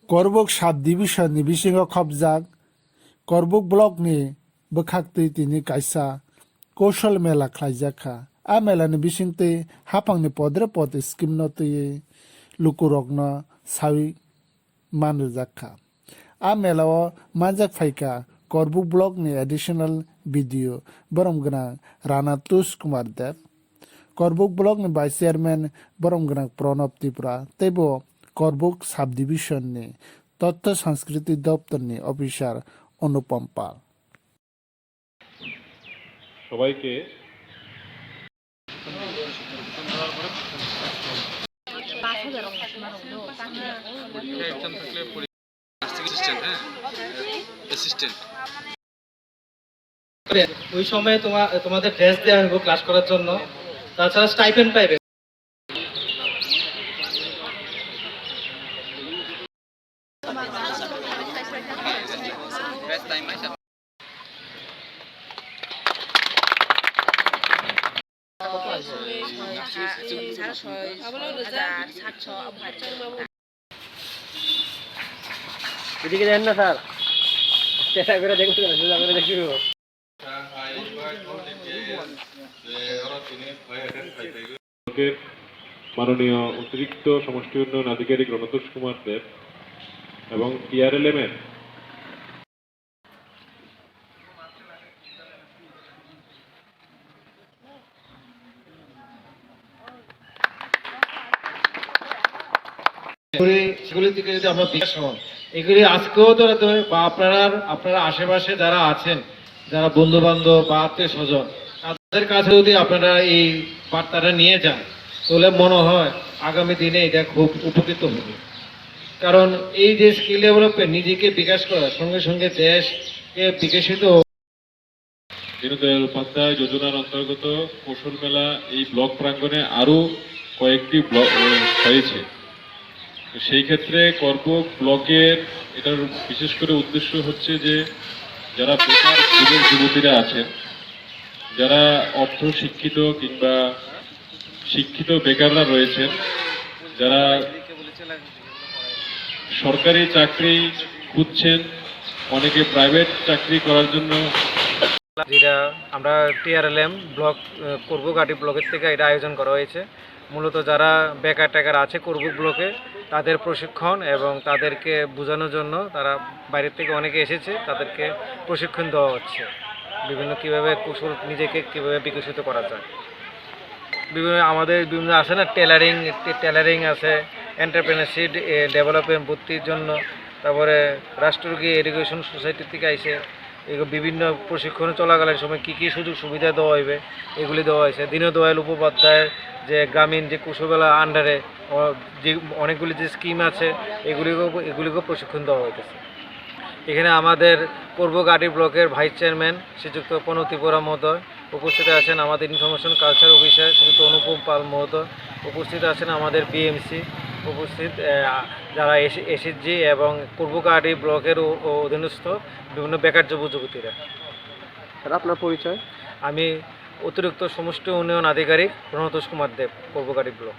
Karbook subdivision ni bisingo khobjak Karbook block ni bwkhaktwi tini kaisa kaushal mela khlaijaka a mela ni bisingtwi hapangni podre pod scheme no twi lukurokno sawi manrwjakha a mela o manjak phaika Karbook block ni additional video borom gwnang Rana Tush Kumar Dev Karbook block ni vice chairman borom gwnang Pranab Tripura teibo Karbook subdivision ni তথ্য সংস্কৃতি দপ্তর ni officer অনুপম পাল সবাইকে ওই সময় তোমাদের dress দেওয়া হবে class করার জন্য তাছাড়া স্টাইপেন্ড পাইবে এদিকে দেন না স্যার চেষ্টা করে দেখুন দেখিও মাননীয় অতিরিক্ত সমষ্টি উন্নয়ন আধিকারিক রণতোষ কুমার দেব এবং PRLM এর সেগুলি থেকে যদি আমরা বিকাশ হন এগুলি আজকেও বা আপনারা আশেপাশে যারা আছেন যারা বন্ধু বান্ধব বা আত্মীয় স্বজন তাদের কাছে যদি আপনারা এই বার্তাটা নিয়ে যান তাহলে মনে হয় আগামী দিনে এটা খুব উপকৃত হবে কারণ এই যে স্কিল ডেভেলপমেন্ট নিজেকে বিকাশ করার সঙ্গে সঙ্গে দেশকে বিকশিত দীনদয়াল উপাধ্যায় যোজনার অন্তর্গত কৌশল মেলা এই ব্লক প্রাঙ্গণে আরো কয়েকটি ব্লক হয়েছে সেই ক্ষেত্রে করবুক ব্লকের এটার বিশেষ করে উদ্দেশ্য হচ্ছে যে যারা বেকার যুবক যুবতীরা আছেন যারা অর্ধ শিক্ষিত কিংবা শিক্ষিত বেকাররা রয়েছেন যারা সরকারি চাকরি খুঁজছেন অনেকে প্রাইভেট চাকরি করার জন্য যেটা আমরা PRLM ব্লক করবুক ব্লকের থেকে এটা আয়োজন করা হয়েছে মূলত যারা বেকার টেকার আছে করবুক ব্লকে তাদের প্রশিক্ষণ এবং তাদেরকে বোঝানোর জন্য তারা বাইরের থেকে অনেকে এসেছে তাদেরকে প্রশিক্ষণ দেওয়া হচ্ছে বিভিন্ন কীভাবে কৌশল নিজেকে কীভাবে বিকশিত করা যায় বিভিন্ন আছে না টেলারিং আছে এন্টারপ্রেনারশিপ ডেভেলপমেন্ট ভর্তির জন্য তারপরে রাষ্ট্রীয় এডুকেশন সোসাইটি থেকে আইসে এগুলো বিভিন্ন প্রশিক্ষণ চলাকালীন সময় কী কী সুযোগ সুবিধা দেওয়া হইবে এগুলি দেওয়া হয়েছে দীনদয়াল উপাধ্যায়ের যে গ্রামীণ যে কৌশলবেলা আন্ডারে যে অনেকগুলি যে স্কিম আছে এগুলিকেও প্রশিক্ষণ দেওয়া হইতেছে এখানে আমাদের করবুক ব্লকের ভাইস চেয়ারম্যান শ্রীযুক্ত প্রণব ত্রিপুরা মহোদয় উপস্থিত আছেন আমাদের ইনফরমেশন কালচার অফিসার শ্রীযুক্ত অনুপম পাল মহোদয় উপস্থিত আছেন আমাদের BMC উপস্থিত যারা SHG এবং করবুক ব্লকের অধীনস্থ বিভিন্ন বেকার যুবক যুবতীরা। স্যার আপনার পরিচয়? আমি অতিরিক্ত সমষ্টি উন্নয়ন আধিকারিক রণতোষ কুমার দেব করবুক ব্লক।